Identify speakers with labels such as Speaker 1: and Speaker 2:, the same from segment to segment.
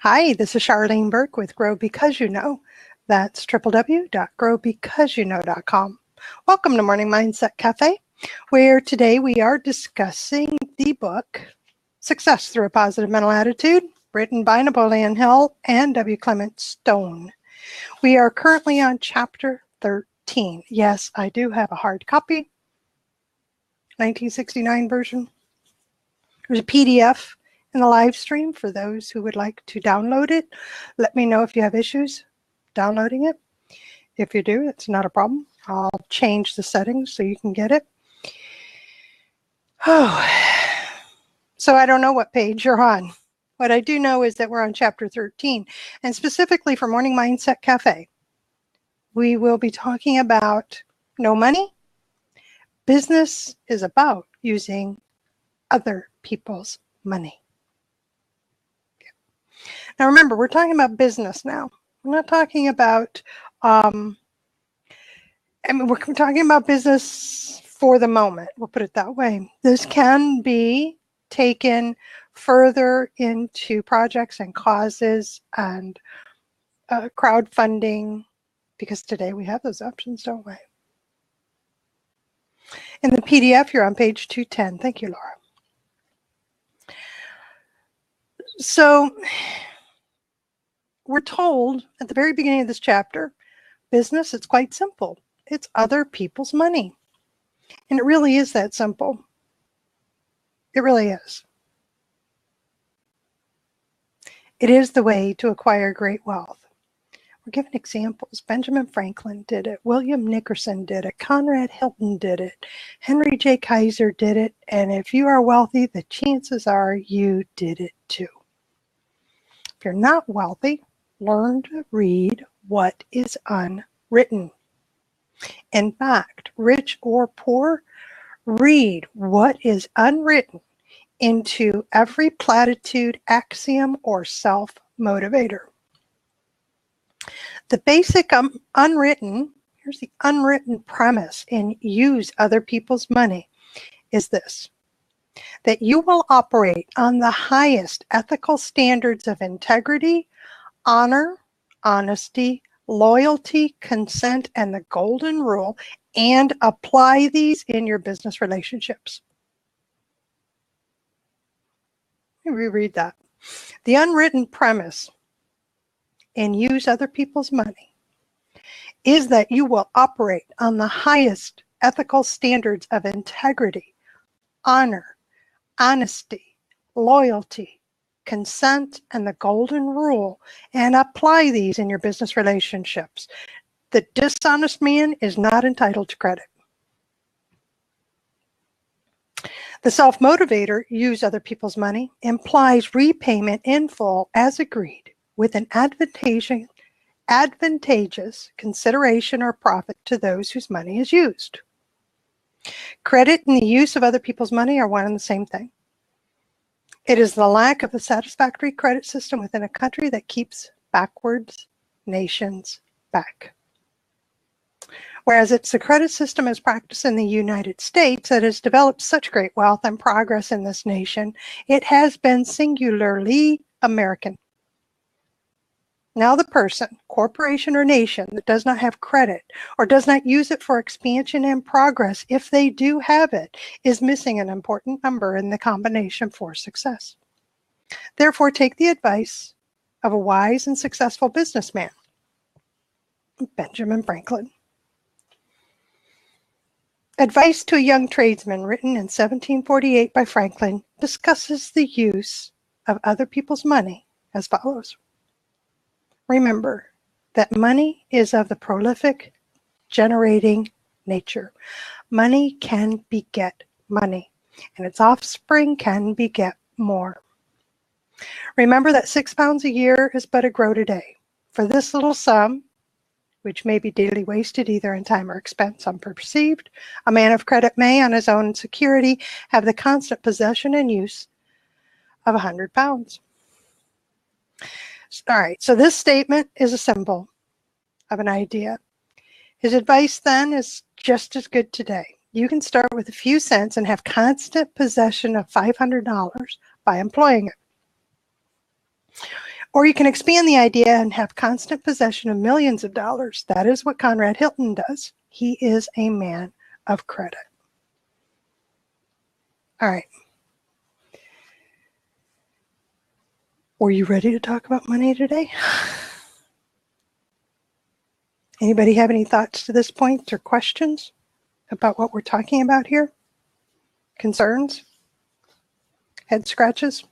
Speaker 1: Hi, this is Charlene Burke with Grow Because You Know. That's www.growbecauseyouknow.com. Welcome to Morning Mindset Cafe, where today we are discussing the book Success Through a Positive Mental Attitude, written by Napoleon Hill and W. Clement Stone. We are currently on chapter 13. Yes, I do have a hard copy, 1969 version. There's a PDF in the live stream for those who would like to download it. Let me know if you have issues downloading it. If you do, it's not a problem. I'll change the settings so you can get it. Oh, so I don't know what page you're on. What I do know is that we're on chapter 13, and specifically for Morning Mindset Cafe, we will be talking about no money. Business is about using other people's money. Now remember, we're talking about business now. We're not talking about, we're talking about business for the moment. We'll put it that way. This can be taken further into projects and causes and crowdfunding, because today we have those options, don't we? In the PDF, you're on page 210. Thank you, Laura. So we're told at the very beginning of this chapter, business, it's quite simple. It's other people's money. And it really is that simple. It really is. It is the way to acquire great wealth. We're given examples. Benjamin Franklin did it. William Nickerson did it. Conrad Hilton did it. Henry J. Kaiser did it. And if you are wealthy, the chances are you did it too. If you're not wealthy, learn to read what is unwritten. In fact, rich or poor, read what is unwritten into every platitude, axiom, or self-motivator. The basic unwritten, here's the unwritten premise in use other people's money, is this: that you will operate on the highest ethical standards of integrity, honor, honesty, loyalty, consent, and the golden rule, and apply these in your business relationships. Let me reread that. The unwritten premise in use other people's money is that you will operate on the highest ethical standards of integrity, honor, honesty, loyalty, consent, and the golden rule, and apply these in your business relationships. The dishonest man is not entitled to credit. The self-motivator, use other people's money, implies repayment in full as agreed with an advantageous consideration or profit to those whose money is used. Credit and the use of other people's money are one and the same thing. It is the lack of a satisfactory credit system within a country that keeps backwards nations back. Whereas it's the credit system as practiced in the United States that has developed such great wealth and progress in this nation, it has been singularly American. Now the person, corporation, or nation that does not have credit or does not use it for expansion and progress, if they do have it, is missing an important number in the combination for success. Therefore, take the advice of a wise and successful businessman, Benjamin Franklin. Advice to a Young Tradesman, written in 1748 by Franklin, discusses the use of other people's money as follows. Remember that money is of the prolific, generating nature. Money can beget money, and its offspring can beget more. Remember that 6 pounds a year is but a grow today. For this little sum, which may be daily wasted either in time or expense unperceived, a man of credit may, on his own security, have the constant possession and use of 100 pounds. All right, so this statement is a symbol of an idea. His advice then is just as good today. You can start with a few cents and have constant possession of $500 by employing it. Or you can expand the idea and have constant possession of millions of dollars. That is what Conrad Hilton does. He is a man of credit. All right. Were you ready to talk about money today? Anybody have any thoughts to this point or questions about what we're talking about here? Concerns? Head scratches?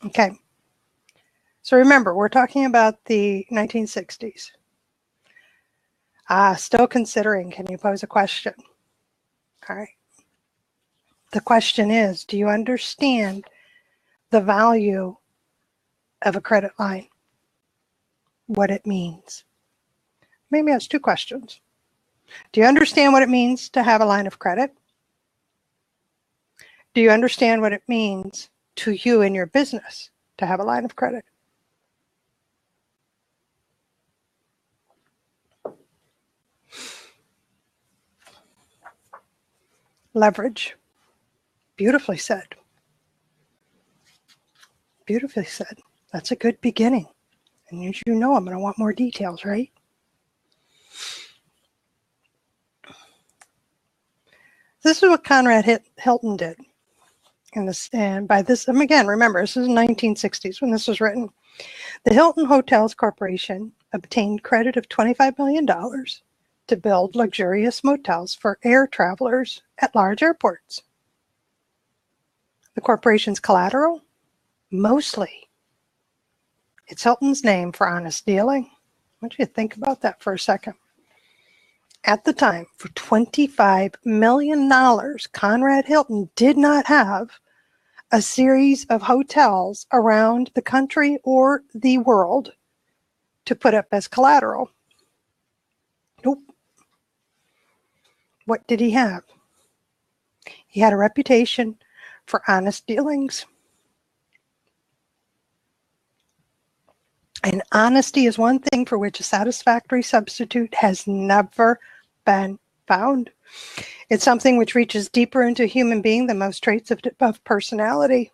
Speaker 1: Okay. So remember, we're talking about the 1960s. Still considering. Can you pose a question? All right. The question is, do you understand the value of a credit line? What it means? Maybe that's two questions. Do you understand what it means to have a line of credit? Do you understand what it means to you in your business to have a line of credit? Leverage. Beautifully said. Beautifully said. That's a good beginning. And as you know, I'm going to want more details, right? This is what Conrad Hilton did. And by this, again, remember, this is the 1960s when this was written. The Hilton Hotels Corporation obtained credit of $25 million to build luxurious motels for air travelers at large airports. The corporation's collateral? Mostly. It's Hilton's name for honest dealing. I want you to think about that for a second. At the time, for $25 million, Conrad Hilton did not have a series of hotels around the country or the world to put up as collateral. Nope. What did he have? He had a reputation for honest dealings. And honesty is one thing for which a satisfactory substitute has never been found. It's something which reaches deeper into a human being than most traits of personality.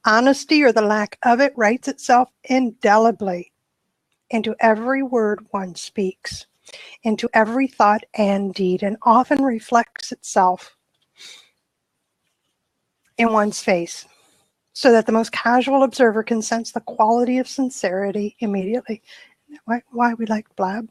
Speaker 1: Honesty, or the lack of it, writes itself indelibly into every word one speaks, into every thought and deed, and often reflects itself in one's face, so that the most casual observer can sense the quality of sincerity immediately. Why we like blab?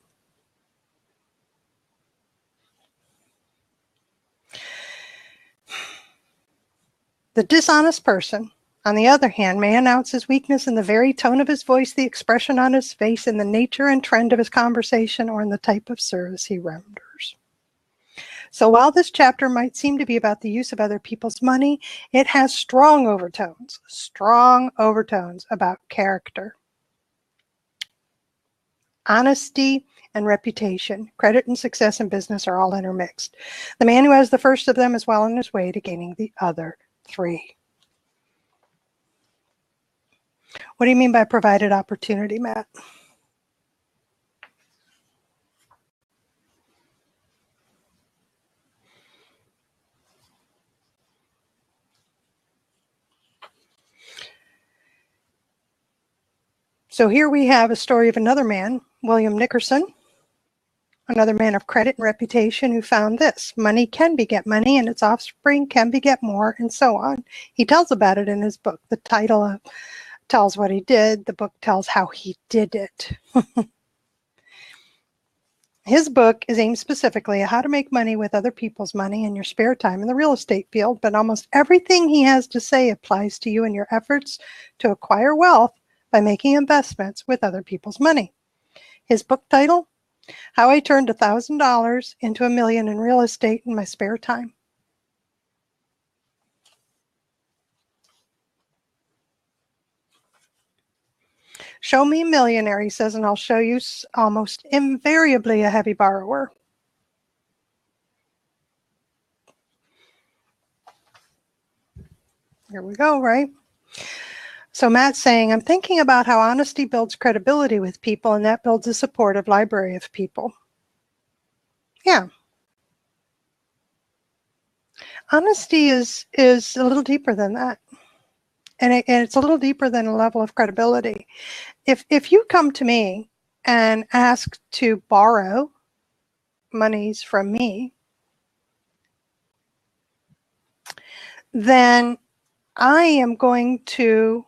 Speaker 1: The dishonest person, on the other hand, may announce his weakness in the very tone of his voice, the expression on his face, in the nature and trend of his conversation, or in the type of service he renders. So while this chapter might seem to be about the use of other people's money, it has strong overtones about character. Honesty and reputation, credit and success in business are all intermixed. The man who has the first of them is well on his way to gaining the other three. What do you mean by provided opportunity, Matt? So here we have a story of another man, William Nickerson, another man of credit and reputation, who found this: money can beget money, and its offspring can beget more, and so on. He tells about it in his book. The title tells what he did. The book tells how he did it. His book is aimed specifically at how to make money with other people's money in your spare time in the real estate field, but almost everything he has to say applies to you in your efforts to acquire wealth by making investments with other people's money. His book title: How I Turned $1,000 into $1 million in Real Estate in My Spare Time. Show me a millionaire, he says, and I'll show you almost invariably a heavy borrower. Here we go, right? So Matt's saying, I'm thinking about how honesty builds credibility with people, and that builds a supportive library of people. Yeah. Honesty is a little deeper than that. And it's a little deeper than a level of credibility. If you come to me and ask to borrow monies from me, then I am going to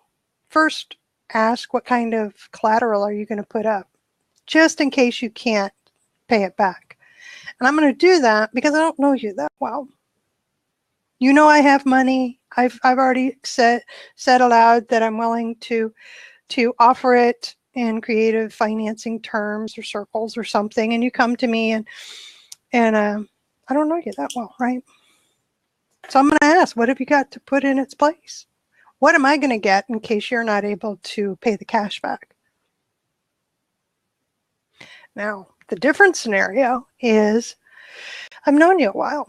Speaker 1: first ask, what kind of collateral are you going to put up, just in case you can't pay it back. And I'm going to do that because I don't know you that well. You know, I have money. I've already said aloud that I'm willing to offer it in creative financing terms or circles or something, and you come to me and I don't know you that well, right? So I'm going to ask, what have you got to put in its place? What am I going to get in case you're not able to pay the cash back? Now, the different scenario is I've known you a while.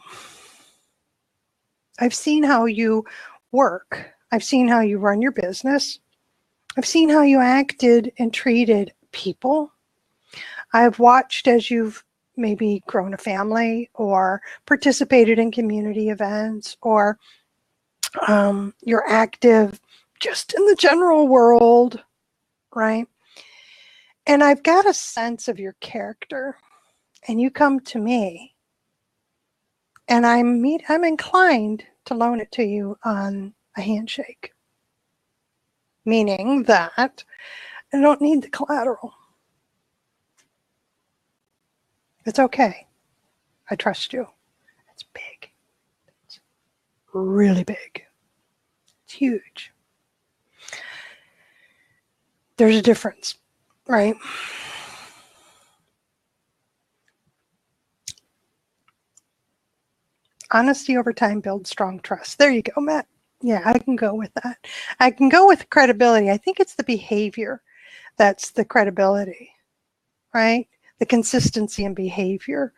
Speaker 1: I've seen how you work. I've seen how you run your business. I've seen how you acted and treated people. I've watched as you've maybe grown a family or participated in community events, or you're active just in the general world, right? And I've got a sense of your character, and you come to me, and I'm inclined to loan it to you on a handshake, meaning that I don't need the collateral. It's okay. I trust you. It's big. It's really big. It's huge. There's a difference, right? Honesty over time builds strong trust. There you go, Matt. Yeah, I can go with that. I can go with credibility. I think it's the behavior that's the credibility, right? The consistency in behavior,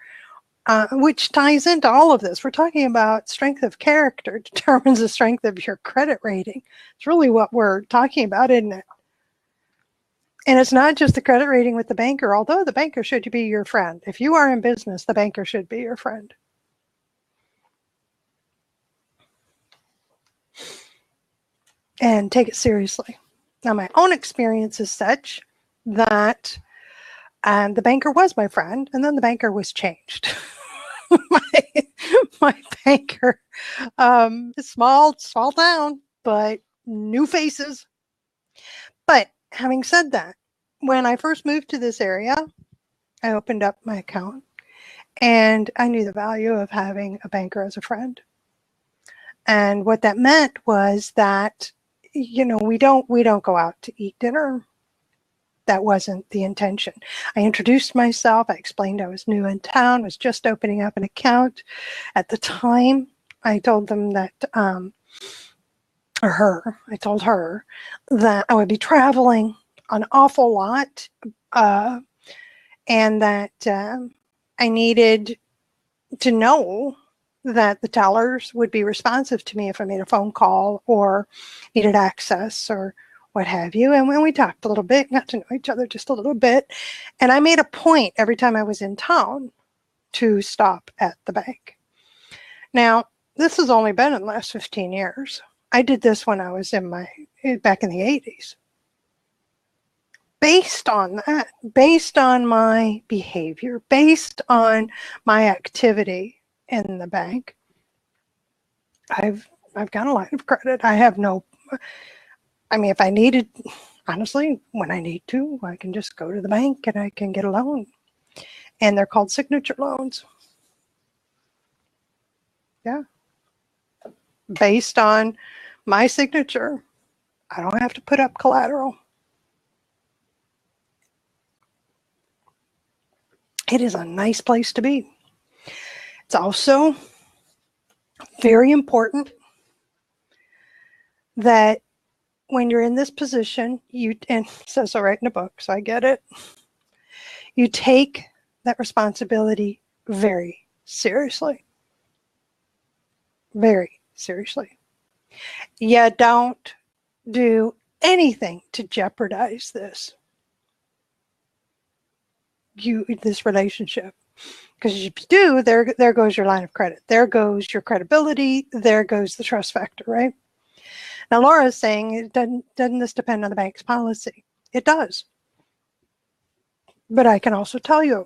Speaker 1: which ties into all of this. We're talking about strength of character determines the strength of your credit rating. It's really what we're talking about, isn't it? And it's not just the credit rating with the banker, although the banker should be your friend. If you are in business, the banker should be your friend. And take it seriously. Now, my own experience is such that the banker was my friend, and then the banker was changed. my banker, small town, but new faces. But having said that, when I first moved to this area, I opened up my account, and I knew the value of having a banker as a friend. And what that meant was that, you know, we don't go out to eat dinner. That wasn't the intention. I introduced myself. I explained I was new in town, was just opening up an account. At the time, I told them that, I told her that I would be traveling an awful lot, and that I needed to know that the tellers would be responsive to me if I made a phone call or needed access or what have you. And when we talked a little bit, got to know each other just a little bit, and I made a point every time I was in town to stop at the bank. Now, this has only been in the last 15 years. I did this when I was back in the 80s. Based on that, based on my behavior, based on my activity in the bank, I've got a line of credit. I have no, I mean, if I needed, honestly, when I need to, I can just go to the bank and I can get a loan. And they're called signature loans. Yeah. Based on my signature, I don't have to put up collateral. It is a nice place to be. It's also very important that when you're in this position, and it says so right in the book, so I get it, you take that responsibility very seriously. Very seriously. You don't do anything to jeopardize this relationship. Because if you do, there goes your line of credit. There goes your credibility. There goes the trust factor, right? Now, Laura's saying, doesn't this depend on the bank's policy? It does. But I can also tell you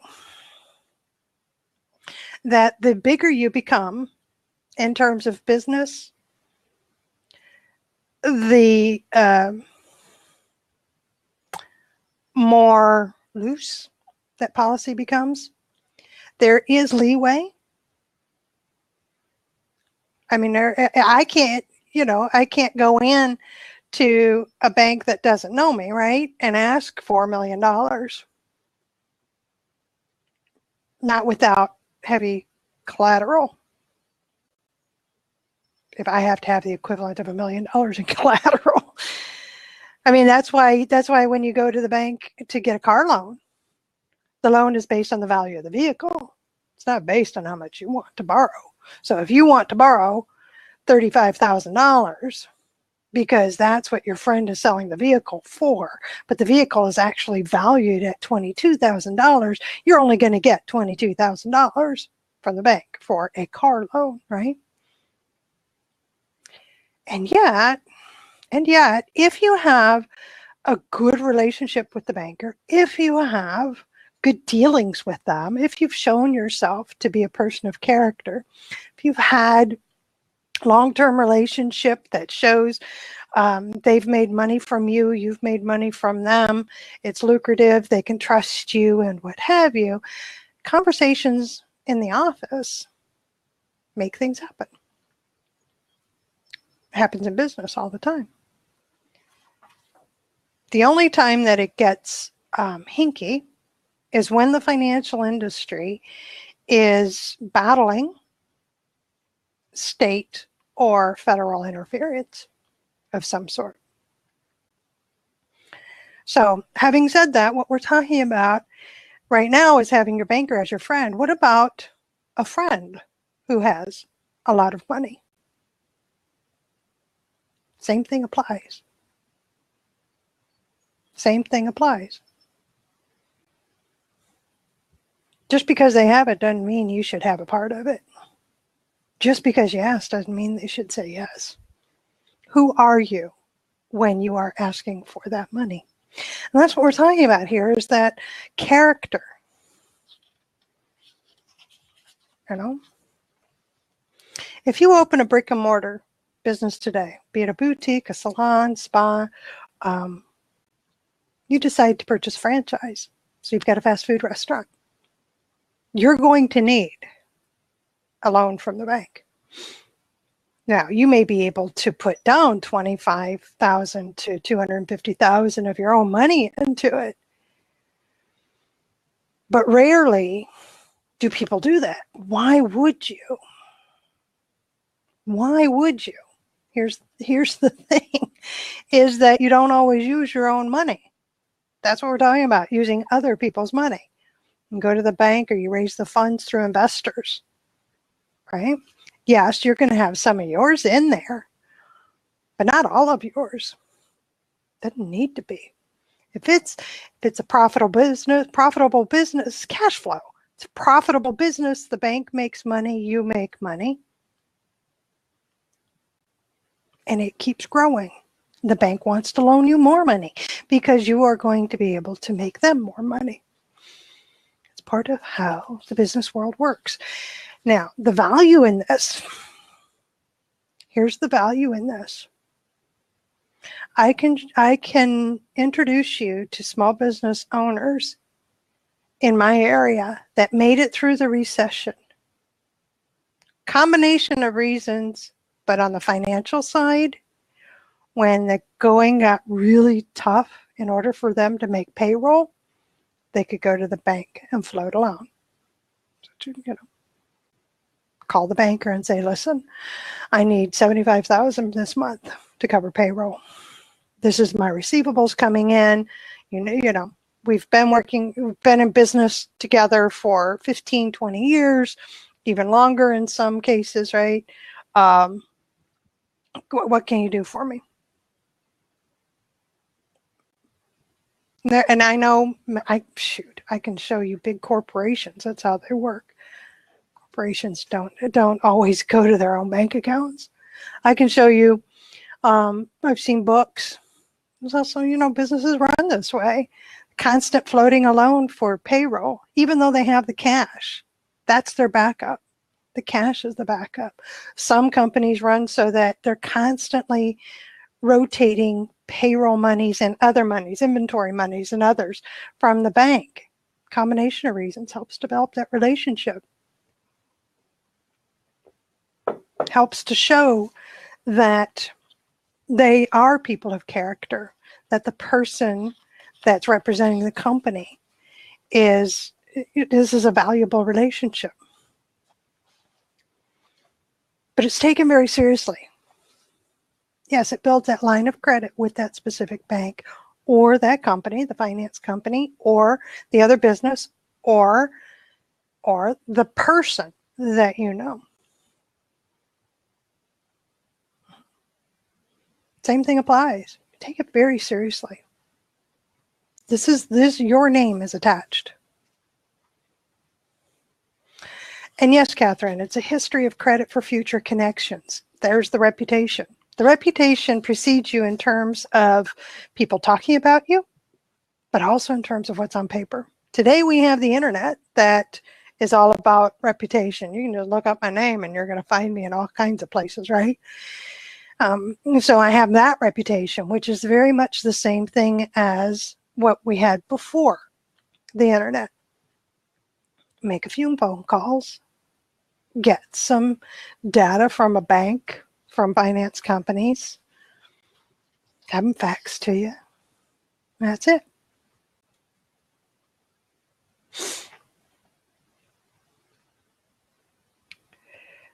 Speaker 1: that the bigger you become in terms of business, the more loose that policy becomes. There is leeway. I mean, I can't, I can't go in to a bank that doesn't know me, right, and ask $4 million. Not without heavy collateral. If I have to have the equivalent of $1 million in collateral. I mean, that's why when you go to the bank to get a car loan, the loan is based on the value of the vehicle. It's not based on how much you want to borrow. So if you want to borrow $35,000 because that's what your friend is selling the vehicle for, but the vehicle is actually valued at $22,000, you're only going to get $22,000 from the bank for a car loan, right? And yet, if you have a good relationship with the banker, if you have good dealings with them, if you've shown yourself to be a person of character, if you've had long-term relationship that shows they've made money from you, you've made money from them, it's lucrative, they can trust you and what have you, conversations in the office make things happen. It happens in business all the time. The only time that it gets hinky is when the financial industry is battling state or federal interference of some sort. So having said that, what we're talking about right now is having your banker as your friend. What about a friend who has a lot of money? Same thing applies. Same thing applies. Just because they have it doesn't mean you should have a part of it. Just because you ask doesn't mean they should say yes. Who are you when you are asking for that money? And that's what we're talking about here, is that character. If you open a brick and mortar business today, be it a boutique, a salon, spa, you decide to purchase a franchise. So you've got a fast food restaurant. You're going to need a loan from the bank. Now, you may be able to put down $25,000 to $250,000 of your own money into it. But rarely do people do that. Why would you? Why would you? Here's the thing, is that you don't always use your own money. That's what we're talking about, using other people's money. You go to the bank or you raise the funds through investors, right? Yes, you're going to have some of yours in there, but not all of yours. Doesn't need to be. If it's a profitable business, cash flow. It's a profitable business. The bank makes money, you make money, and it keeps growing. The bank wants to loan you more money because you are going to be able to make them more money. It's part of how the business world works. Now, the value in this, here's the value in this. I can introduce you to small business owners in my area that made it through the recession. Combination of reasons, but on the financial side, when the going got really tough, in order for them to make payroll, they could go to the bank and float a loan. So, call the banker and say, listen, I need $75,000 this month to cover payroll. This is my receivables coming in. We've been in business together for 15, 20 years, even longer in some cases, right? What can you do for me? And I know, I can show you big corporations. That's how they work. corporations don't always go to their own bank accounts. I can show you, I've seen books. There's also, businesses run this way. Constant floating a loan for payroll, even though they have the cash. That's their backup. The cash is the backup. Some companies run so that they're constantly rotating payroll monies and other monies, inventory monies and others from the bank. Combination of reasons helps develop that relationship. Helps to show that they are people of character, that the person that's representing the company this is a valuable relationship. But it's taken very seriously. Yes, it builds that line of credit with that specific bank or that company, the finance company, or the other business, or the person that you know. Same thing applies. Take it very seriously. Your name is attached. And yes, Catherine, it's a history of credit for future connections. There's the reputation. The reputation precedes you in terms of people talking about you, but also in terms of what's on paper. Today we have the internet that is all about reputation. You can just look up my name and you're going to find me in all kinds of places, right? So I have that reputation, which is very much the same thing as what we had before the internet. Make a few phone calls, get some data from a bank, from finance companies, have them faxed to you. That's it.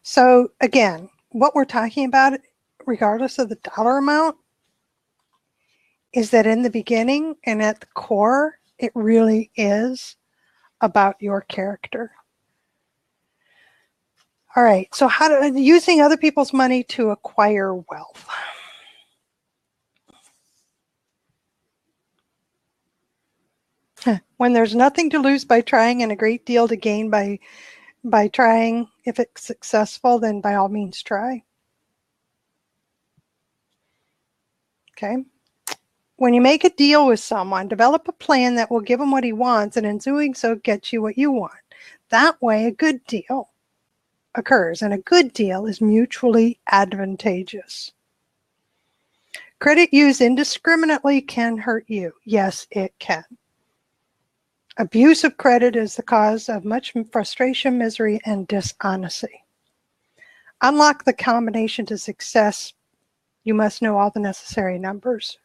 Speaker 1: So again, what we're talking about, regardless of the dollar amount, is that in the beginning and at the core, it really is about your character. All right, so using other people's money to acquire wealth. When there's nothing to lose by trying and a great deal to gain by trying, if it's successful, then by all means try. Okay. When you make a deal with someone, develop a plan that will give him what he wants, and in doing so, get you what you want. That way, a good deal occurs, and a good deal is mutually advantageous. Credit used indiscriminately can hurt you. Yes, it can. Abuse of credit is the cause of much frustration, misery, and dishonesty. Unlock the combination to success. You must know all the necessary numbers.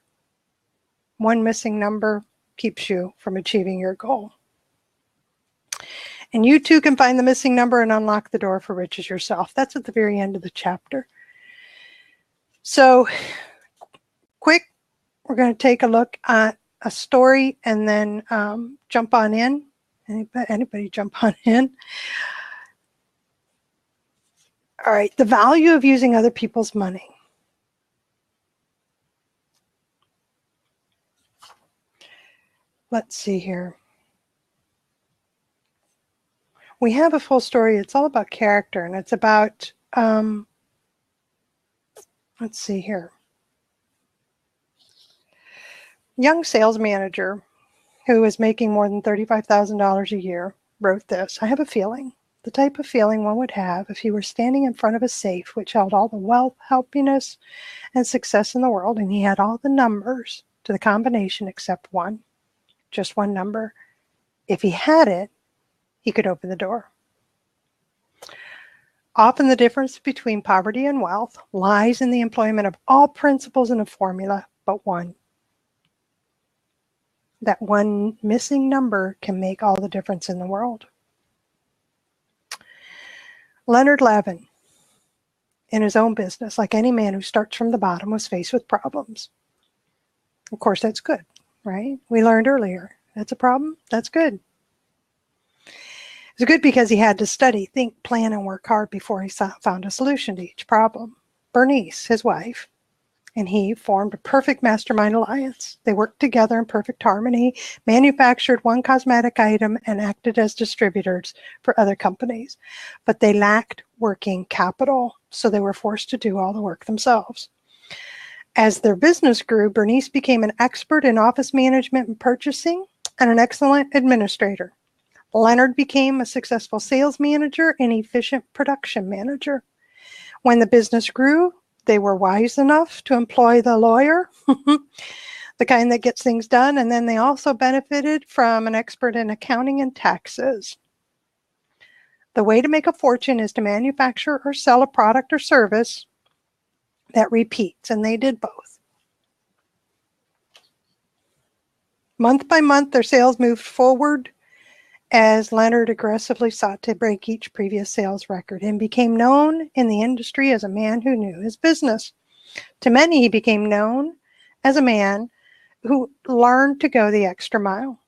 Speaker 1: One missing number keeps you from achieving your goal. And you too can find the missing number and unlock the door for riches yourself. That's at the very end of the chapter. So, quick, we're going to take a look at a story and then jump on in. Anybody jump on in? All right, the value of using other people's money. Let's see here. We have a full story. It's all about character, and it's about, let's see here. Young sales manager who is making more than $35,000 a year wrote this. I have a feeling, the type of feeling one would have if he were standing in front of a safe which held all the wealth, happiness, and success in the world, and he had all the numbers to the combination except one, just one number. If he had it, he could open the door. Often the difference between poverty and wealth lies in the employment of all principles in a formula but one. That one missing number can make all the difference in the world. Leonard Lavin, in his own business, like any man who starts from the bottom, was faced with problems. Of course, that's good, right? We learned earlier, that's a problem, that's good. It's good because he had to study, think, plan, and work hard before he found a solution to each problem. Bernice, his wife, and he formed a perfect mastermind alliance. They worked together in perfect harmony, manufactured one cosmetic item, and acted as distributors for other companies. But they lacked working capital, so they were forced to do all the work themselves. As their business grew, Bernice became an expert in office management and purchasing and an excellent administrator. Leonard became a successful sales manager and efficient production manager. When the business grew, they were wise enough to employ the lawyer, the kind that gets things done, and then they also benefited from an expert in accounting and taxes. The way to make a fortune is to manufacture or sell a product or service that repeats, and they did both. Month by month, their sales moved forward as Leonard aggressively sought to break each previous sales record and became known in the industry as a man who knew his business. To many, he became known as a man who learned to go the extra mile.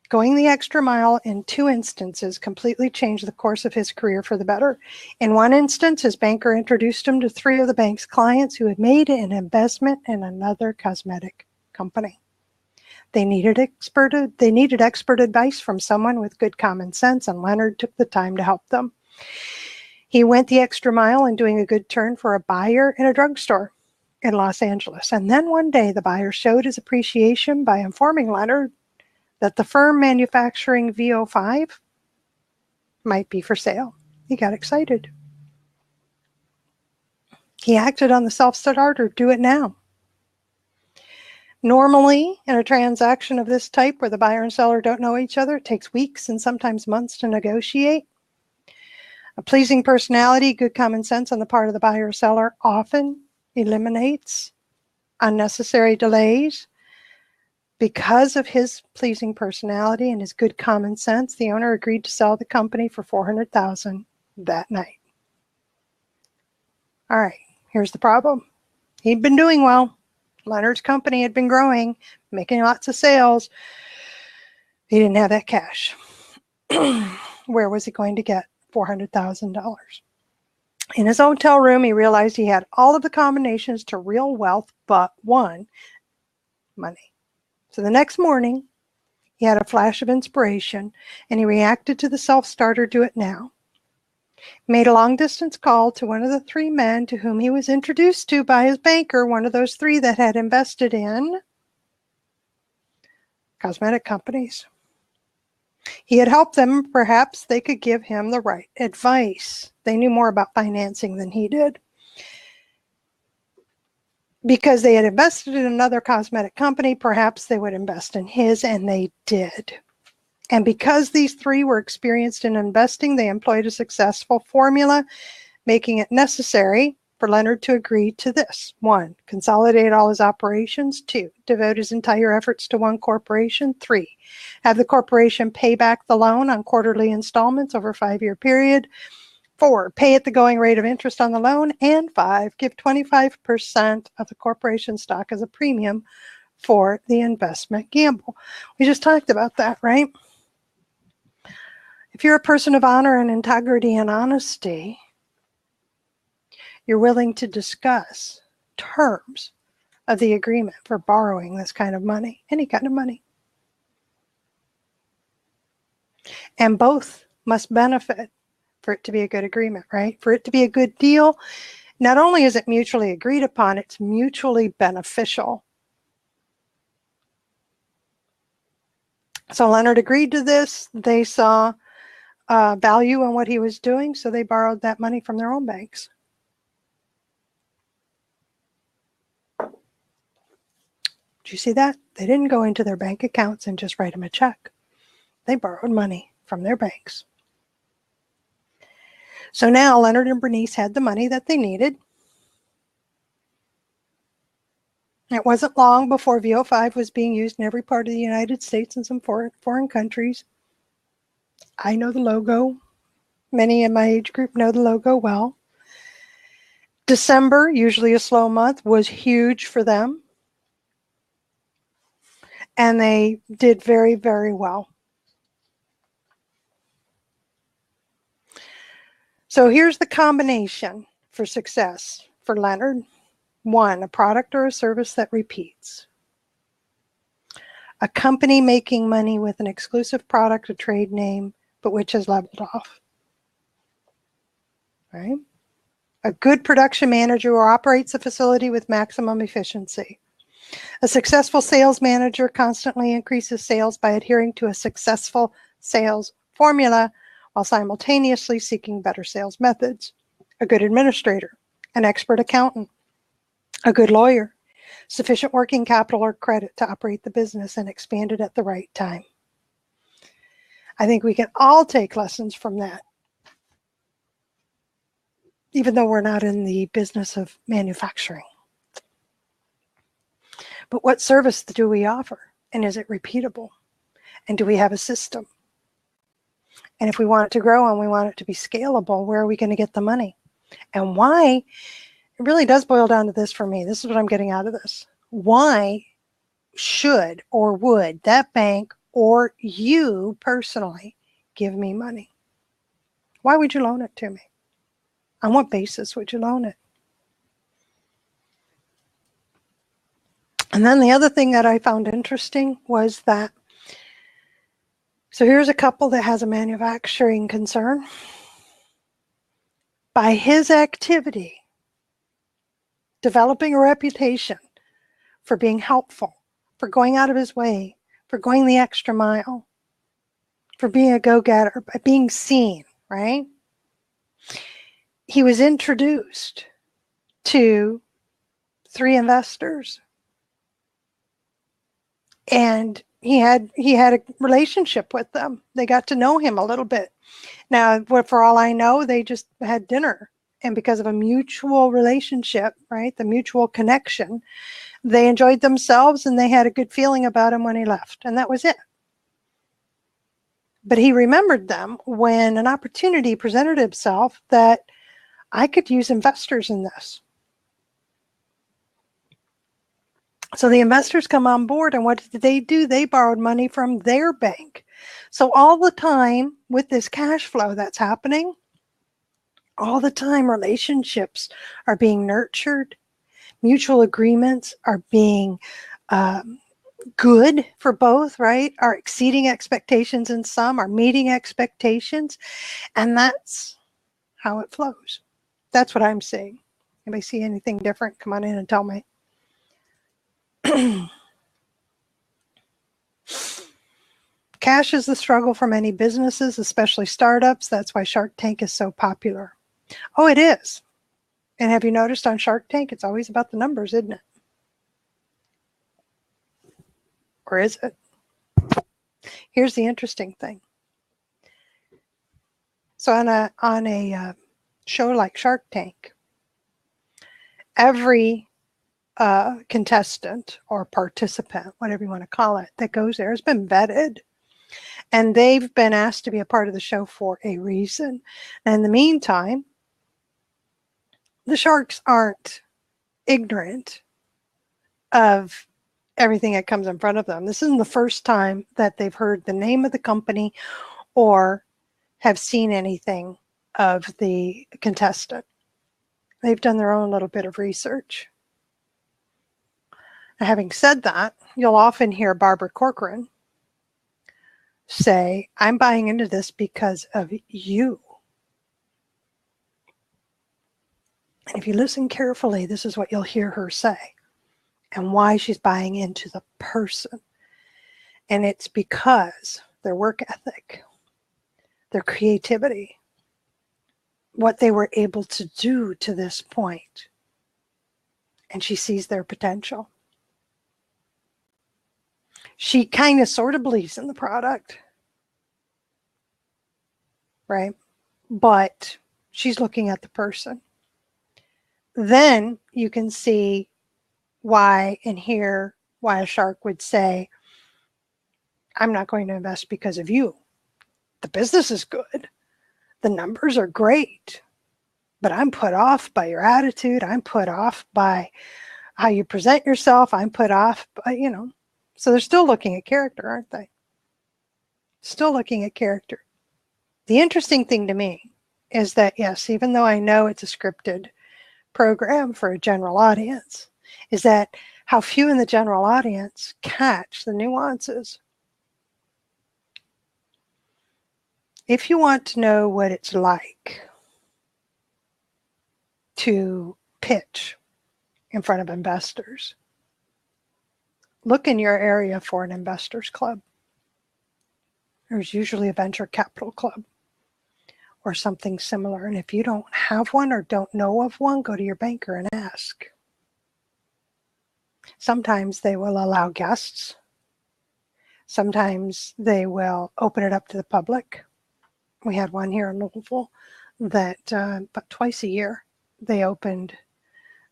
Speaker 1: Going the extra mile in 2 instances completely changed the course of his career for the better. In one instance, his banker introduced him to 3 of the bank's clients who had made an investment in another cosmetic company. They needed expert advice from someone with good common sense, and Leonard took the time to help them. He went the extra mile in doing a good turn for a buyer in a drugstore in Los Angeles. And then one day, the buyer showed his appreciation by informing Leonard that the firm manufacturing VO5 might be for sale. He got excited. He acted on the self-starter, do it now. Normally, in a transaction of this type where the buyer and seller don't know each other, it takes weeks and sometimes months to negotiate. A pleasing personality, good common sense on the part of the buyer or seller often eliminates unnecessary delays. Because of his pleasing personality and his good common sense, the owner agreed to sell the company for $400,000 that night. All right, here's the problem. He'd been doing well. Leonard's company had been growing, making lots of sales. He didn't have that cash. Where was he going to get $400,000? In his hotel room, he realized he had all of the combinations to real wealth but one, money. So the next morning, he had a flash of inspiration, and he reacted to the self-starter, do it now. Made a long-distance call to one of the 3 men to whom he was introduced to by his banker, one of those 3 that had invested in cosmetic companies. He had helped them. Perhaps they could give him the right advice. They knew more about financing than he did. Because they had invested in another cosmetic company, perhaps they would invest in his, and they did. And because these 3 were experienced in investing, they employed a successful formula, making it necessary for Leonard to agree to this. 1, consolidate all his operations. 2, devote his entire efforts to one corporation. 3, have the corporation pay back the loan on quarterly installments over a 5-year period. 4, pay at the going rate of interest on the loan. And 5, give 25% of the corporation stock as a premium for the investment gamble. We just talked about that, right? If you're a person of honor and integrity and honesty, you're willing to discuss terms of the agreement for borrowing this kind of money, any kind of money. And both must benefit for it to be a good agreement, right? For it to be a good deal, not only is it mutually agreed upon, it's mutually beneficial. So Leonard agreed to this. They saw value in what he was doing, so they borrowed that money from their own banks. Did you see that? They didn't go into their bank accounts and just write him a check. They borrowed money from their banks. So now Leonard and Bernice had the money that they needed. It wasn't long before VO5 was being used in every part of the United States and some foreign countries. I know the logo. Many in my age group know the logo well. December, usually a slow month, was huge for them. And they did very, very well. So here's the combination for success for Leonard. 1, a product or a service that repeats. A company making money with an exclusive product, a trade name, but which has leveled off. Right? A good production manager who operates a facility with maximum efficiency. A successful sales manager constantly increases sales by adhering to a successful sales formula while simultaneously seeking better sales methods. A good administrator, an expert accountant, a good lawyer, sufficient working capital or credit to operate the business and expand it at the right time. I think we can all take lessons from that, even though we're not in the business of manufacturing. But what service do we offer? And is it repeatable? And do we have a system? And if we want it to grow and we want it to be scalable, where are we going to get the money? And why? It really does boil down to this for me. This is what I'm getting out of this. Why should or would that bank or you personally give me money? Why would you loan it to me? On what basis would you loan it? And then the other thing that I found interesting was that, so here's a couple that has a manufacturing concern. By his activity, developing a reputation for being helpful, for going out of his way, for going the extra mile, for being a go-getter, by being seen, right? He was introduced to 3 investors. And he had a relationship with them. They got to know him a little bit. Now, for all I know, they just had dinner. And because of a mutual relationship, right, the mutual connection, they enjoyed themselves and they had a good feeling about him when he left. And that was it. But he remembered them when an opportunity presented itself that I could use investors in this. So the investors come on board, and what did they do? They borrowed money from their bank. So all the time with this cash flow that's happening, all the time relationships are being nurtured. Mutual agreements are being good for both, right? Are exceeding expectations in some, are meeting expectations. And that's how it flows. That's what I'm seeing. Anybody see anything different? Come on in and tell me. Cash is the struggle for many businesses, especially startups. That's why Shark Tank is so popular. Oh, it is. And have you noticed on Shark Tank, it's always about the numbers, isn't it? Or is it? Here's the interesting thing. So on a show like Shark Tank, every contestant or participant, whatever you want to call it, that goes there has been vetted. And they've been asked to be a part of the show for a reason. And in the meantime, the sharks aren't ignorant of everything that comes in front of them. This isn't the first time that they've heard the name of the company or have seen anything of the contestant. They've done their own little bit of research. Now, having said that, you'll often hear Barbara Corcoran say, I'm buying into this because of you. And if you listen carefully, this is what you'll hear her say and why she's buying into the person. And it's because their work ethic, their creativity, what they were able to do to this point. And she sees their potential. She kind of sort of believes in the product, right? But she's looking at the person. Then you can see why and hear why a shark would say, I'm not going to invest because of you. The business is good. The numbers are great. But I'm put off by your attitude. I'm put off by how you present yourself. I'm put off by, So they're still looking at character, aren't they? Still looking at character. The interesting thing to me is that, yes, even though I know it's a scripted program for a general audience is that how few in the general audience catch the nuances. If you want to know what it's like to pitch in front of investors, look in your area for an investors club. There's usually a venture capital club or something similar. And if you don't have one or don't know of one, go to your banker and ask. Sometimes they will allow guests. Sometimes they will open it up to the public. We had one here in Louisville that about twice a year they opened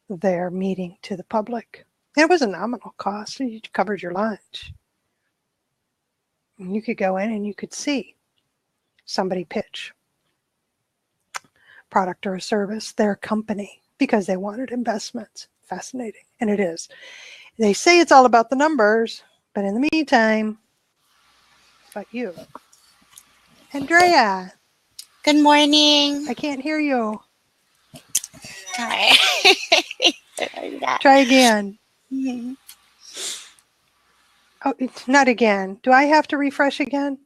Speaker 1: their meeting to the public. It was a nominal cost. You covered your lunch. And you could go in and you could see somebody pitch product or a service, their company, because they wanted investments. Fascinating. And it is. They say it's all about the numbers, but in the meantime, but you. Andrea.
Speaker 2: Good morning.
Speaker 1: I can't hear you.
Speaker 2: Hi.
Speaker 1: Try again.
Speaker 2: Mm-hmm.
Speaker 1: Oh, it's not again. Do I have to refresh again?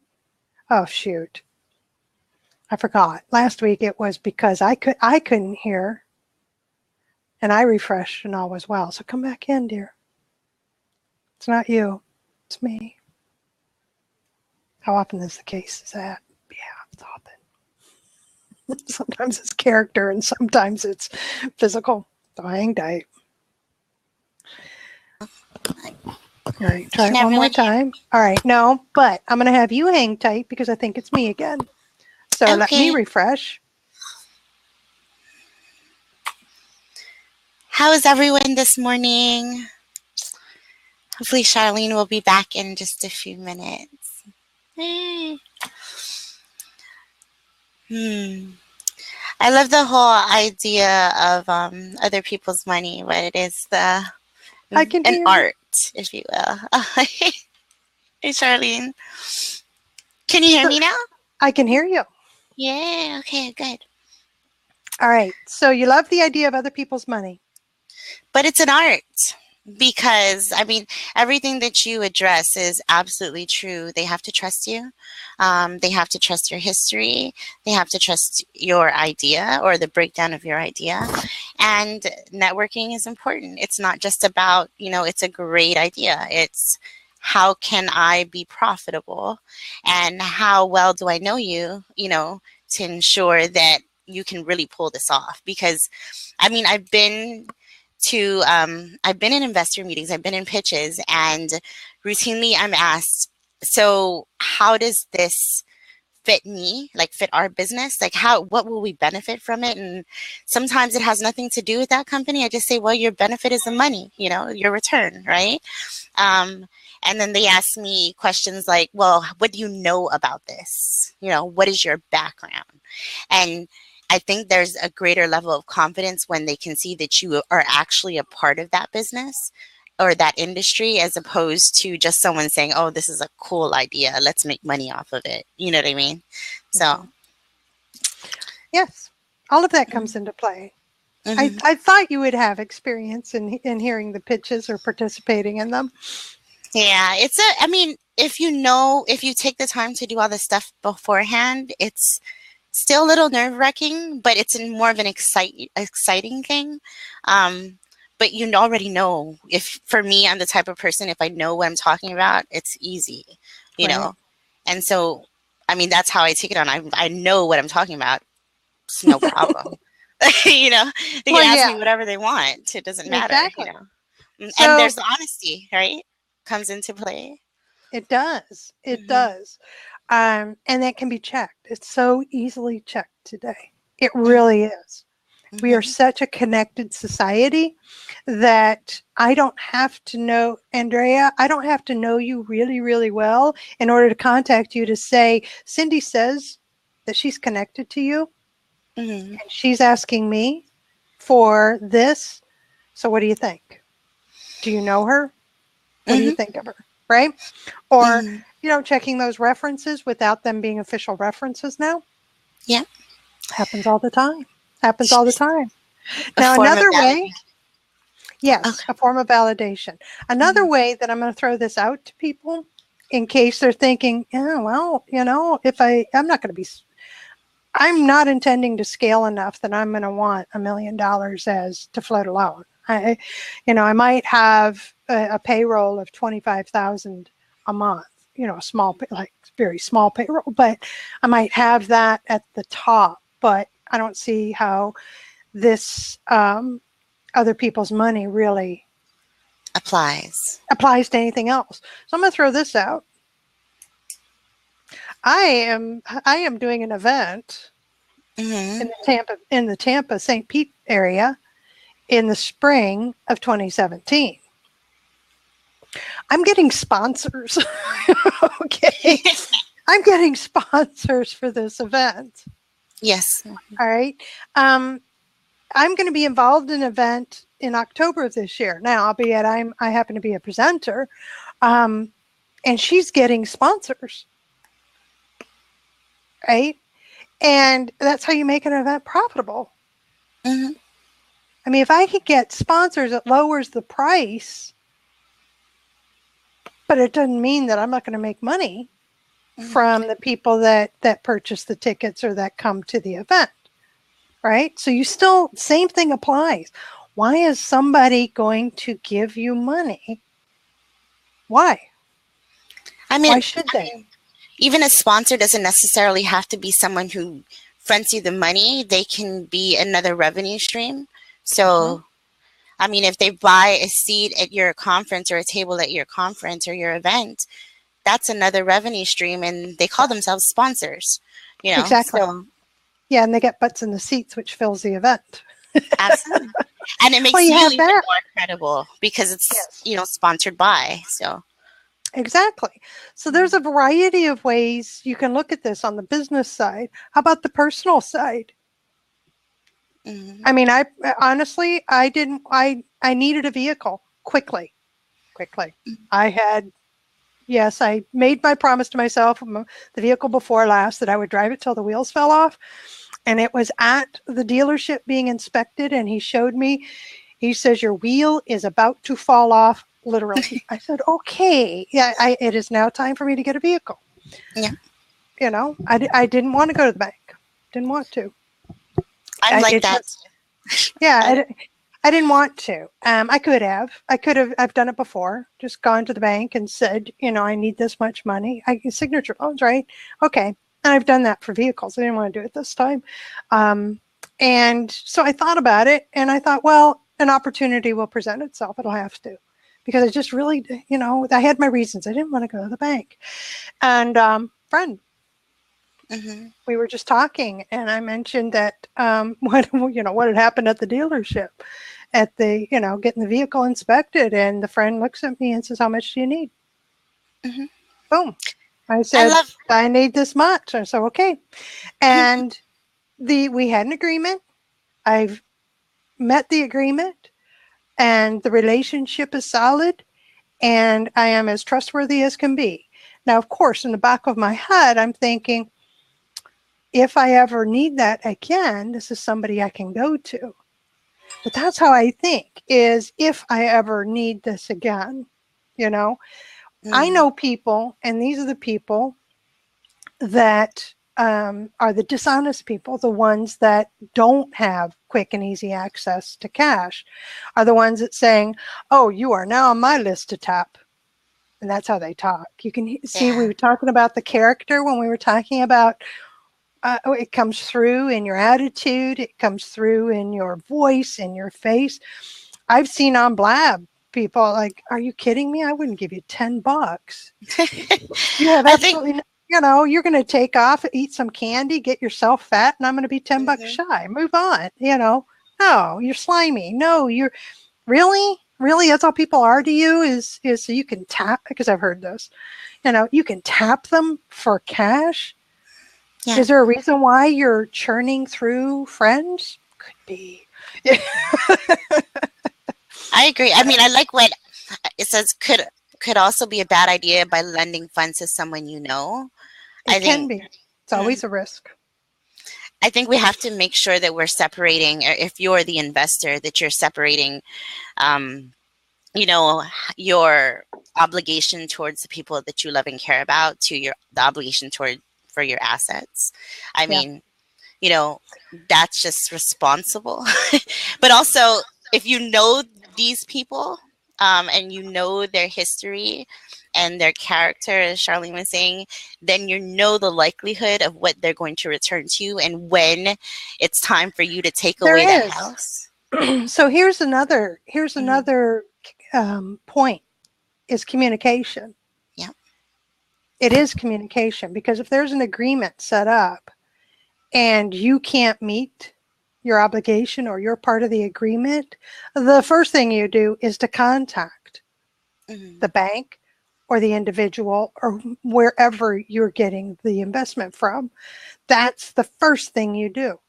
Speaker 1: Oh, shoot. I forgot. Last week it was because I couldn't hear. And I refreshed and all was well. So come back in, dear. It's not you. It's me. How often is the case? Is that? Yeah, it's often. Sometimes it's character and sometimes it's physical. So hang tight. All right, try it one more time. All right, no, but I'm going to have you hang tight because I think it's me again. So
Speaker 2: okay.
Speaker 1: Let me refresh.
Speaker 2: How is everyone this morning? Hopefully Charlene will be back in just a few minutes. Hey. I love the whole idea of other people's money, but it is an art, if you will. Hey, Charlene. Can you hear me now?
Speaker 1: I can hear you.
Speaker 2: Yeah, okay, good.
Speaker 1: All right, so you love the idea of other people's money.
Speaker 2: But it's an art. Because, I mean, everything that you address is absolutely true. They have to trust you. They have to trust your history. They have to trust your idea or the breakdown of your idea. And networking is important. It's not just about, it's a great idea. It's how can I be profitable and how well do I know you, to ensure that you can really pull this off. Because, I mean, I've been in investor meetings, I've been in pitches, and routinely I'm asked, so how does this fit me, like fit our business? Like what will we benefit from it? And sometimes it has nothing to do with that company. I just say, well, your benefit is the money, your return, right? And then they ask me questions like, well, what do you know about this? What is your background? And I think there's a greater level of confidence when they can see that you are actually a part of that business or that industry, as opposed to just someone saying, oh, this is a cool idea, let's make money off of it. You know what I mean? So.
Speaker 1: Yes, all of that comes into play. Mm-hmm. I thought you would have experience in hearing the pitches or participating in them.
Speaker 2: Yeah, if you take the time to do all this stuff beforehand, it's still a little nerve-wracking, but it's more of an exciting thing. But you already know, for me, I'm the type of person, if I know what I'm talking about, it's easy, you know. And so, I mean, that's how I take it on. I know what I'm talking about. It's no problem. They can ask me whatever they want. It doesn't matter,
Speaker 1: Exactly.
Speaker 2: And there's the honesty, right? Comes into play.
Speaker 1: It does. It does. And that can be checked. It's so easily checked today. It really is. We are such a connected society that I don't have to know, Andrea, I don't have to know you really, really well in order to contact you to say, Cindy says that she's connected to you. And she's asking me for this. So what do you think? Do you know her? What do you think of her? Right? Or, checking those references without them being official references now.
Speaker 2: Yeah.
Speaker 1: Happens all the time. Happens all the time.
Speaker 2: A
Speaker 1: Now,
Speaker 2: form of
Speaker 1: another way,
Speaker 2: validation.
Speaker 1: yes,
Speaker 2: Okay.
Speaker 1: a form of validation. Another way that I'm going to throw this out to people in case they're thinking, yeah, well, if I'm not going to be, I'm not intending to scale enough that I'm going to want $1 million as to float a loan. I might have a payroll of 25,000 a month, a small, like very small payroll, but I might have that at the top, but I don't see how this other people's money really
Speaker 2: Applies.
Speaker 1: applies to anything else. So I'm going to throw this out. I am doing an event
Speaker 2: Mm-hmm.
Speaker 1: in the Tampa St. Pete area in the spring of 2017. I'm getting sponsors. Okay. I'm getting sponsors for this event.
Speaker 2: Yes.
Speaker 1: All right. I'm going to be involved in an event in October of this year. Now, albeit I happen to be a presenter, and she's getting sponsors, right? And that's how you make an event profitable.
Speaker 2: Mm-hmm.
Speaker 1: I mean, if I could get sponsors, it lowers the price, but it doesn't mean that I'm not going to make money from the people that purchase the tickets or that come to the event, right? So you still, same thing applies. Why is somebody going to give you money? Why?
Speaker 2: I mean,
Speaker 1: Why should they?
Speaker 2: even a sponsor doesn't necessarily have to be someone who fronts you the money. They can be another revenue stream. So, I mean, if they buy a seat at your conference or a table at your conference or your event, that's another revenue stream, and they call themselves sponsors.
Speaker 1: Exactly.
Speaker 2: So
Speaker 1: Yeah, and they get butts in the seats, which fills the event.
Speaker 2: absolutely, and it
Speaker 1: Well,
Speaker 2: makes
Speaker 1: you
Speaker 2: you
Speaker 1: have
Speaker 2: even
Speaker 1: that.
Speaker 2: more credible because it's
Speaker 1: Yes,
Speaker 2: sponsored by. So
Speaker 1: exactly. So there's a variety of ways you can look at this on the business side. How about the personal side?
Speaker 2: mhm.
Speaker 1: I mean, I honestly, I didn't, I needed a vehicle quickly. I had, yes, I made my promise to myself, the vehicle before last, that I would drive it till the wheels fell off. And it was at the dealership being inspected, and he showed me, he says, your wheel is about to fall off, literally. I said, okay, yeah, it is now time for me to get a vehicle.
Speaker 2: Yeah,
Speaker 1: I didn't want to go to the bank. Didn't want to.
Speaker 2: I'm like
Speaker 1: It
Speaker 2: that.
Speaker 1: just, yeah, I didn't want to. I could have. I've done it before. Just gone to the bank and said, I need this much money. Signature loans, right? Okay. And I've done that for vehicles. I didn't want to do it this time. And so I thought about it, and I thought, well, an opportunity will present itself. It'll have to, because I just really, I had my reasons. I didn't want to go to the bank. And friend,
Speaker 2: Hmm.
Speaker 1: we were just talking, and I mentioned that what had happened at the dealership, at the getting the vehicle inspected, and the friend looks at me and says, "How much do you need?"
Speaker 2: Hmm.
Speaker 1: Boom. I
Speaker 2: I
Speaker 1: said,
Speaker 2: love.
Speaker 1: "I need this much." I said, "Okay," and we had an agreement. I've met the agreement, and the relationship is solid, and I am as trustworthy as can be. Now, of course, in the back of my head, I'm thinking, if I ever need that again, this is somebody I can go to. But that's how I think, is if I ever need this again, I
Speaker 2: Mm,
Speaker 1: know people, and these are the people that are the dishonest people, the ones that don't have quick and easy access to cash, are the ones that saying, "Oh, you are now on my list to tap." And that's how they talk. You can see, we
Speaker 2: yeah.
Speaker 1: were talking about the character when we were talking about, it comes through in your attitude, it comes through in your voice, in your face. I've seen on Blab people like, "Are you kidding me? I wouldn't give you $10. You have
Speaker 2: I think.
Speaker 1: absolutely you're going to take off, eat some candy, get yourself fat, and I'm going to be $10
Speaker 2: Mhm.
Speaker 1: shy. Move on." No, you're slimy. No, you're really, that's all people are to you, is so you can tap, because I've heard this, you can tap them for cash.
Speaker 2: Yeah,
Speaker 1: Is there a reason why you're churning through friends? Could be.
Speaker 2: I agree. I mean, I like what it says. Could also be a bad idea by lending funds to someone you know. I
Speaker 1: It can
Speaker 2: think.
Speaker 1: be. It's always
Speaker 2: Mm,
Speaker 1: a risk.
Speaker 2: I think we have to make sure that we're separating, or if you're the investor, that you're separating, um, you know, your obligation towards the people that you love and care about to the obligation toward for your assets. I
Speaker 1: Yeah.
Speaker 2: mean, you know, that's just responsible. But also, if you know these people, and you know their history and their character, as Charlene was saying, then you know the likelihood of what they're going to return to you, and when it's time for you to take
Speaker 1: There
Speaker 2: away that
Speaker 1: is.
Speaker 2: house.
Speaker 1: So here's another
Speaker 2: Mm-hmm.
Speaker 1: point is communication.
Speaker 2: Yeah.
Speaker 1: It is communication, because if there's an agreement set up and you can't meet your obligation or you're part of the agreement, the first thing you do is to contact
Speaker 2: Mm-hmm.
Speaker 1: the bank or the individual or wherever you're getting the investment from. That's the first thing you do.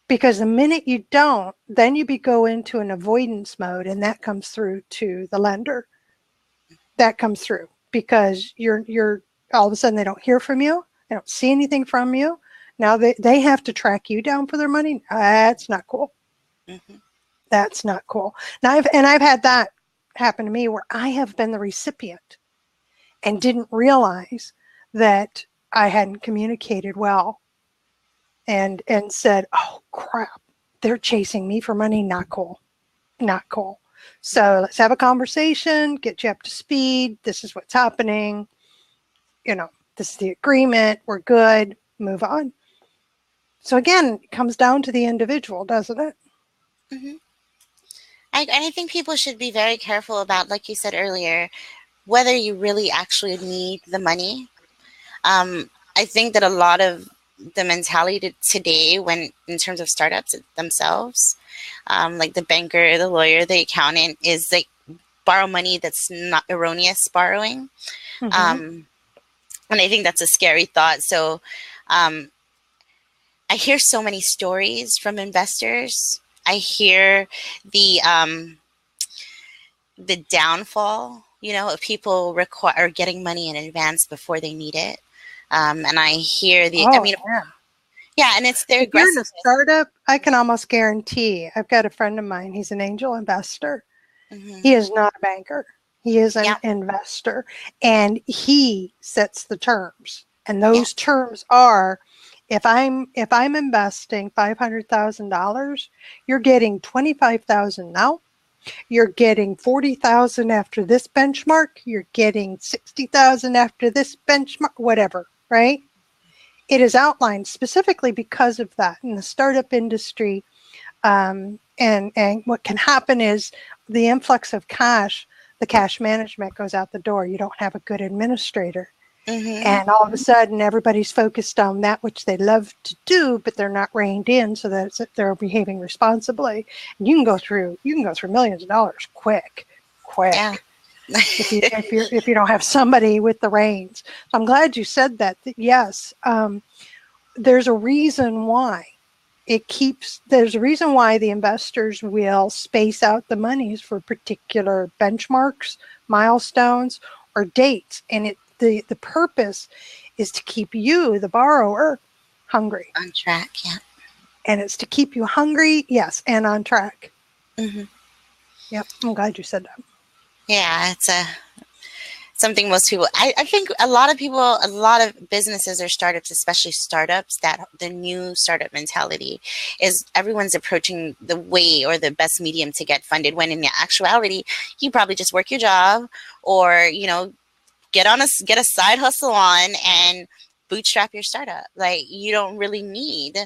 Speaker 1: Because the minute you don't, then you go into an avoidance mode, and that comes through to the lender. That comes through because you're all of a sudden they don't hear from you, they don't see anything from you. Now they have to track you down for their money. That's not cool.
Speaker 2: Mm-hmm.
Speaker 1: That's not cool. Now I've had that happen to me where I have been the recipient and didn't realize that I hadn't communicated well, and said, "Oh crap, they're chasing me for money. Not cool. Not cool. So let's have a conversation, get you up to speed. This is what's happening. This is the agreement. We're good. Move on." So again, it comes down to the individual, doesn't it?
Speaker 2: Mm-hmm. I think people should be very careful about, like you said earlier, whether you really actually need the money. I think that a lot of the mentality today, when in terms of startups themselves, like the banker, the lawyer, the accountant, is like borrow money that's not erroneous borrowing.
Speaker 1: Mm-hmm.
Speaker 2: And I think that's a scary thought. So um, I hear so many stories from investors. I hear the downfall, of people require getting money in advance before they need it. And I hear I
Speaker 1: Oh
Speaker 2: mean,
Speaker 1: man.
Speaker 2: yeah, and it's their
Speaker 1: If you're in a
Speaker 2: aggressiveness.
Speaker 1: startup, I can almost guarantee. I've got a friend of mine. He's an angel investor.
Speaker 2: Hmm.
Speaker 1: He is not a banker. He is an
Speaker 2: Yeah,
Speaker 1: investor, and he sets the terms. And
Speaker 2: yeah,
Speaker 1: those terms are, if I'm investing $500,000, you're getting 25,000 now. You're getting 40,000 after this benchmark. You're getting 60,000 after this benchmark. Whatever, right? It is outlined specifically because of that in the startup industry. And what can happen is the influx of cash, the cash management goes out the door. You don't have a good administrator.
Speaker 2: hmm,
Speaker 1: And all of a sudden, everybody's focused on that which they love to do, but they're not reined in so that they're behaving responsibly. And you can go through millions of dollars quick.
Speaker 2: yeah.
Speaker 1: If you don't have somebody with the reins. So I'm glad you said that. Yes, there's a reason why there's a reason why the investors will space out the monies for particular benchmarks, milestones, or dates. And the purpose is to keep you, the borrower, hungry.
Speaker 2: On track, yeah.
Speaker 1: And it's to keep you hungry, yes, and on track.
Speaker 2: Hmm.
Speaker 1: Yep, I'm glad you said that.
Speaker 2: Yeah, it's something most people, I think a lot of businesses or startups, especially startups, that the new startup mentality is everyone's approaching the way or the best medium to get funded, when in actuality, you probably just work your job, or, get a side hustle on and bootstrap your startup. Like, you don't really need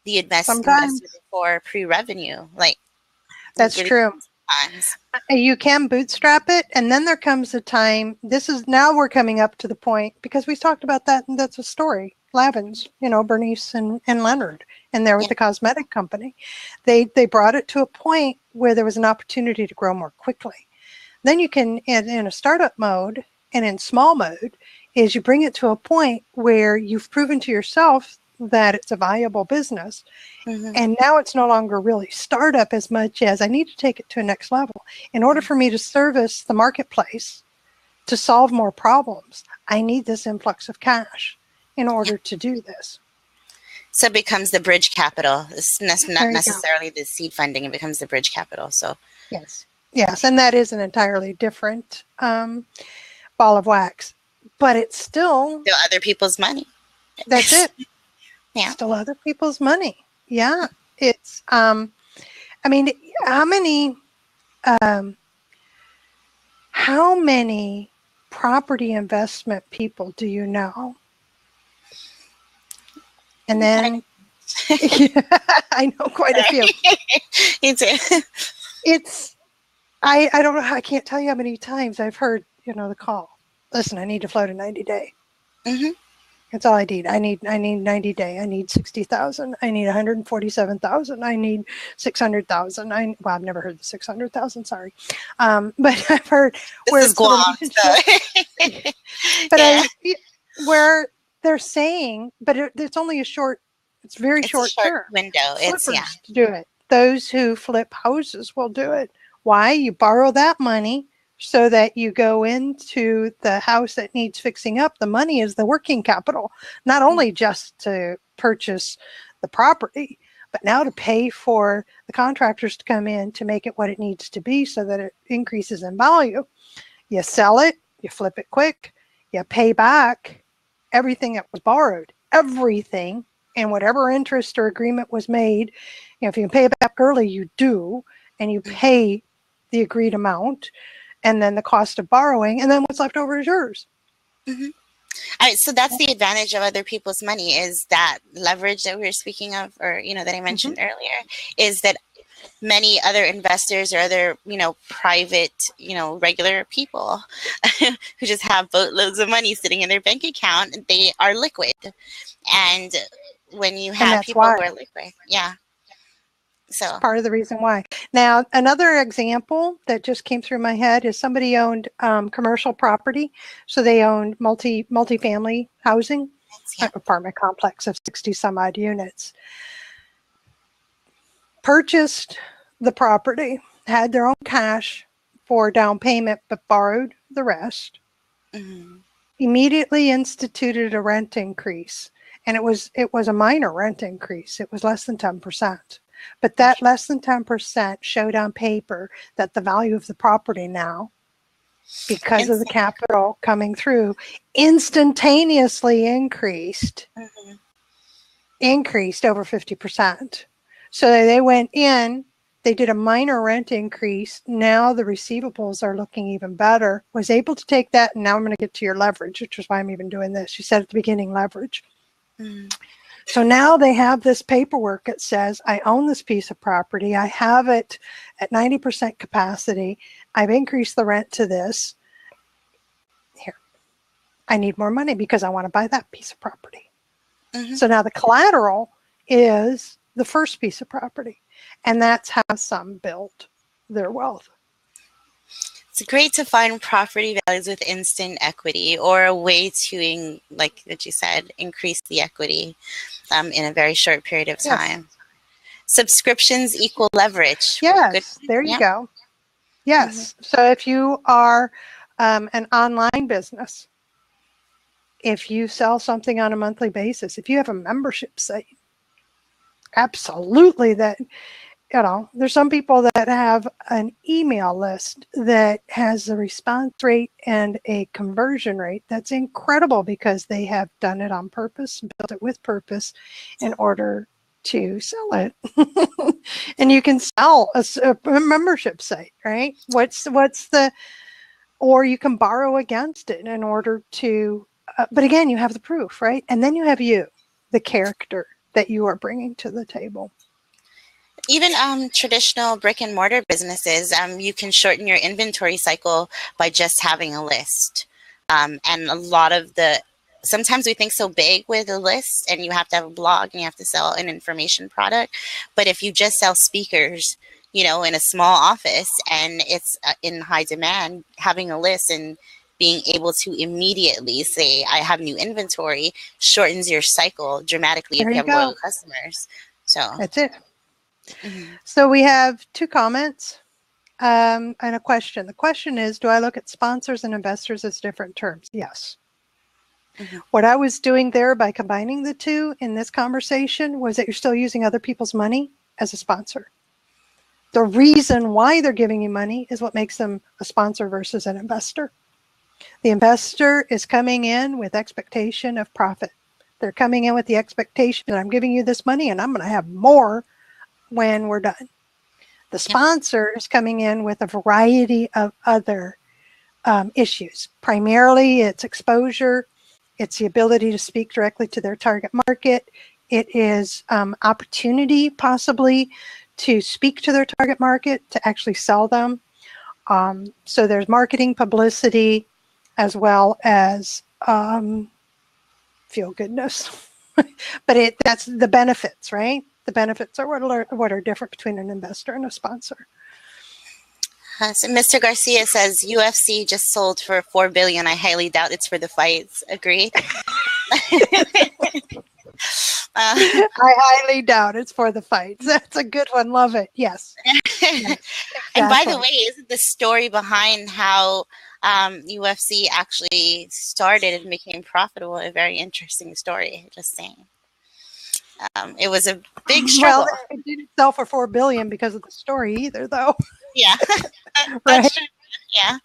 Speaker 2: the investment
Speaker 1: Sometimes
Speaker 2: for pre-revenue. Like, you
Speaker 1: that's
Speaker 2: really
Speaker 1: true.
Speaker 2: times.
Speaker 1: You can bootstrap it, and then there comes a time. Now we're coming up to the point, because we talked about that, and that's a story. Lavins, Bernice and Leonard, and they're with
Speaker 2: Yeah.
Speaker 1: the cosmetic company. They brought it to a point where there was an opportunity to grow more quickly. Then you can, in a startup mode and in small mode, is you bring it to a point where you've proven to yourself that it's a viable business.
Speaker 2: Hmm.
Speaker 1: And now it's no longer really startup as much as I need to take it to a next level. In order for me to service the marketplace, to solve more problems, I need this influx of cash in order to do this.
Speaker 2: So it becomes the bridge capital. It's not
Speaker 1: There you go.
Speaker 2: necessarily the seed funding. It becomes the bridge capital. So
Speaker 1: Yes. Yes. And that is an entirely different ball of wax. But it's still,
Speaker 2: still other people's money.
Speaker 1: that's it.
Speaker 2: Yeah.
Speaker 1: Still other people's money. Yeah. It's, I mean, how many property investment people do you know? And then, I know quite a few.
Speaker 2: Me too.
Speaker 1: It's, I don't know, I can't tell you how many times I've heard, the call. Listen, I need to float a 90-day.
Speaker 2: Mm-hmm.
Speaker 1: That's all I need. I need 90 day. I need 60,000. I need 147,000. I need 600,000. Well, I've never heard the 600,000. Sorry, but I've heard
Speaker 2: this is Guam.
Speaker 1: But yeah. Where they're saying, but it's only a short. It's very short term
Speaker 2: window. It's
Speaker 1: to do it. Those who flip houses will do it. Why? You borrow that money so that you go into the house that needs fixing up. The money is the working capital, not only just to purchase the property, but now to pay for the contractors to come in to make it what it needs to be so that it increases in value. You sell it, you flip it quick, you pay back everything that was borrowed, everything, and whatever interest or agreement was made. If you can pay it back early, you do, and you pay the agreed amount, and then the cost of borrowing, and then what's left over is yours.
Speaker 2: Mm-hmm. So that's the advantage of other people's money, is that leverage that we were speaking of, or that I mentioned earlier, is that many other investors or other private regular people who just have boatloads of money sitting in their bank account, they are liquid. And when you have people who are liquid, so
Speaker 1: it's part of the reason why. Now, another example that just came through my head is somebody owned commercial property. So they owned multi-family housing, apartment complex of 60 some odd units. Purchased the property, had their own cash for down payment, but borrowed the rest.
Speaker 2: Mm-hmm.
Speaker 1: Immediately instituted a rent increase. And it was a minor rent increase. It was less than 10%. But that less than 10% showed on paper that the value of the property now, because of the capital coming through, instantaneously increased over 50%. So they went in, they did a minor rent increase. Now the receivables are looking even better. Was able to take that, and now I'm going to get to your leverage, which is why I'm even doing this. You said at the beginning, leverage. So now they have this paperwork that says, I own this piece of property. I have it at 90% capacity. I've increased the rent to this. Here, I need more money because I want to buy that piece of property. So now the collateral is the first piece of property. And that's how some build their wealth.
Speaker 2: It's great to find property values with instant equity, or a way to, like that you said, increase the equity in a very short period of time. Yes. Subscriptions equal leverage.
Speaker 1: Yes, there you go. Yes. So if you are an online business, if you sell something on a monthly basis, if you have a membership site, absolutely that. There's some people that have an email list that has a response rate and a conversion rate that's incredible, because they have done it on purpose, built it with purpose in order to sell it. And you can sell a membership site, right? Or you can borrow against it in order to, but again, you have the proof, right? And then you have the character that you are bringing to the table.
Speaker 2: Even traditional brick and mortar businesses, you can shorten your inventory cycle by just having a list. And a lot of sometimes we think so big with a list, and you have to have a blog and you have to sell an information product. But if you just sell speakers, in a small office, and it's in high demand, having a list and being able to immediately say, I have new inventory, shortens your cycle dramatically if you have loyal customers. So
Speaker 1: that's it. So we have 2 comments and a question. The question is, do I look at sponsors and investors as different terms? Yes.
Speaker 2: Mhm.
Speaker 1: What I was doing there by combining the two in this conversation was that you're still using other people's money as a sponsor. The reason why they're giving you money is what makes them a sponsor versus an investor. The investor is coming in with expectation of profit. They're coming in with the expectation that I'm giving you this money and I'm going to have more when we're done. The sponsor is coming in with a variety of other issues. Primarily, it's exposure. It's the ability to speak directly to their target market. It is opportunity, possibly, to speak to their target market, to actually sell them. So there's marketing, publicity, as well as feel goodness. But that's the benefits, right? The benefits are what are different between an investor and a sponsor.
Speaker 2: So Mr. Garcia says UFC just sold for $4 billion. I highly doubt it's for the fights. Agreed.
Speaker 1: I highly doubt it's for the fights. That's a good one. Love it. Yes. Yes, exactly.
Speaker 2: And by the way, isn't the story behind how UFC actually started and became profitable a very interesting story? Just saying. It was a big struggle.
Speaker 1: Well, it didn't sell for $4 billion because of the story either, though.
Speaker 2: Yeah.
Speaker 1: Right.
Speaker 2: True. Yeah.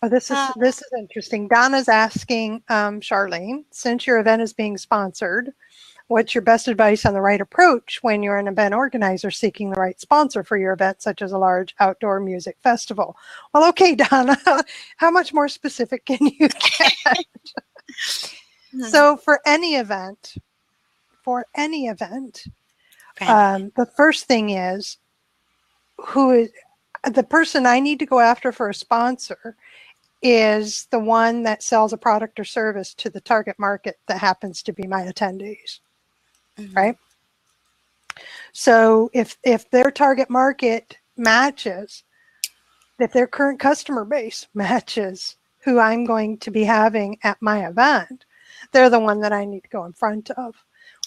Speaker 1: Oh, this is interesting. Donna's asking Charlene, since your event is being sponsored, what's your best advice on the right approach when you're an event organizer seeking the right sponsor for your event, such as a large outdoor music festival? Well, okay, Donna, how much more specific can you get? So for any event, the first thing is the person I need to go after for a sponsor is the one that sells a product or service to the target market that happens to be my attendees, right? So if their target market matches, if their current customer base matches who I'm going to be having at my event, they're the one that I need to go in front of.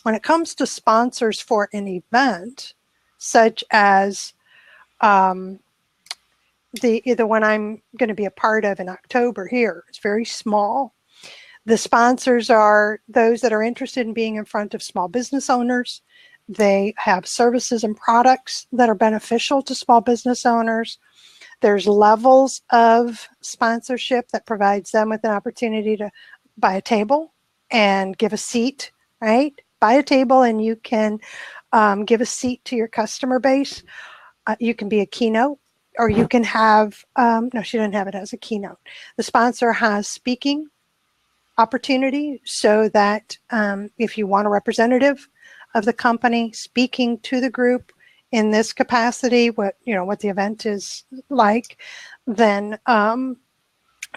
Speaker 1: When it comes to sponsors for an event, such as the one I'm going to be a part of in October here, it's very small. The sponsors are those that are interested in being in front of small business owners. They have services and products that are beneficial to small business owners. There's levels of sponsorship that provides them with an opportunity to buy a table and give a seat, right? Buy a table and you can give a seat to your customer base. You can be a keynote, or you can have, no, she didn't have it as a keynote. The sponsor has speaking opportunity so that if you want a representative of the company speaking to the group in this capacity, what the event is like, then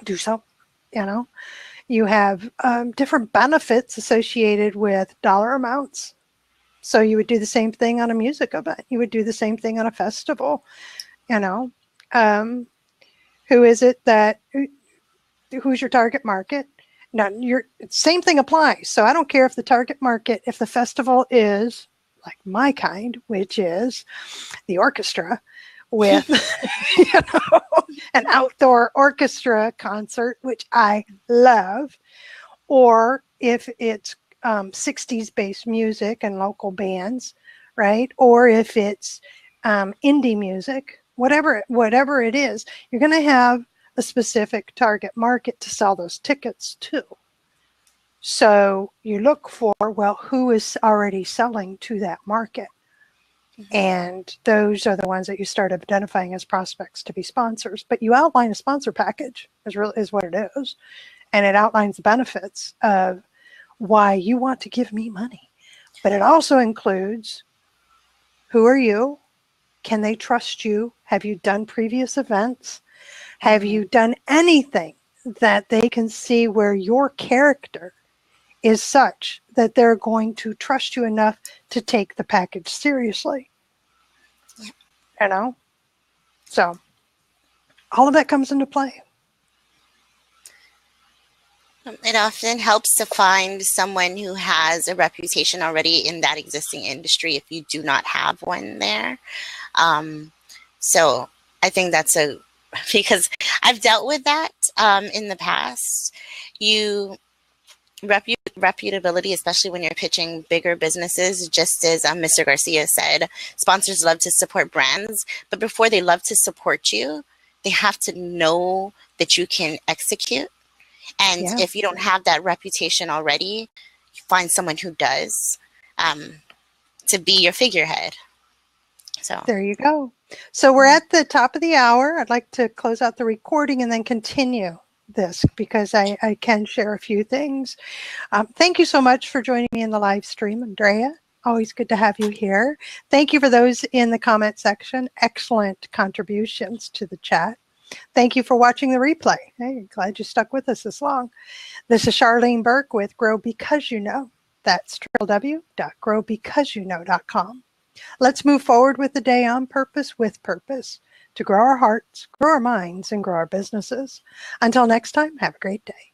Speaker 1: do so. You have different benefits associated with dollar amounts. So you would do the same thing on a music event. You would do the same thing on a festival. Who is it who's your target market? Now, same thing applies. So I don't care if the target market, if the festival is like my kind, which is the orchestra with an outdoor orchestra concert, which I love, or if it's 60s based music and local bands, right? Or if it's indie music, whatever it is, you're going to have a specific target market to sell those tickets to. So you look for, well, who is already selling to that market? And those are the ones that you start identifying as prospects to be sponsors. But you outline a sponsor package is what it is. And it outlines the benefits of why you want to give me money. But it also includes, who are you? Can they trust you? Have you done previous events? Have you done anything that they can see where your character is such that they're going to trust you enough to take the package seriously? So all of that comes into play.
Speaker 2: It often helps to find someone who has a reputation already in that existing industry if you do not have one there. So I think that's a because I've dealt with that in the past. Reputability, especially when you're pitching bigger businesses, just as Mr. Garcia said, sponsors love to support brands, but before they love to support you, they have to know that you can execute. And
Speaker 1: Yeah.
Speaker 2: if you don't have that reputation already, you find someone who does, to be your figurehead. So
Speaker 1: there you go. So we're at the top of the hour. I'd like to close out the recording and then continue this because I can share a few things. Thank you so much for joining me in the live stream, Andrea. Always good to have you here. Thank you for those in the comment section. Excellent contributions to the chat. Thank you for watching the replay. Hey, glad you stuck with us this long. This is Charlene Burke with Grow Because You Know. That's www.growbecauseyouknow.com. Let's move forward with the day on purpose, with purpose, to grow our hearts, grow our minds, and grow our businesses. Until next time, have a great day.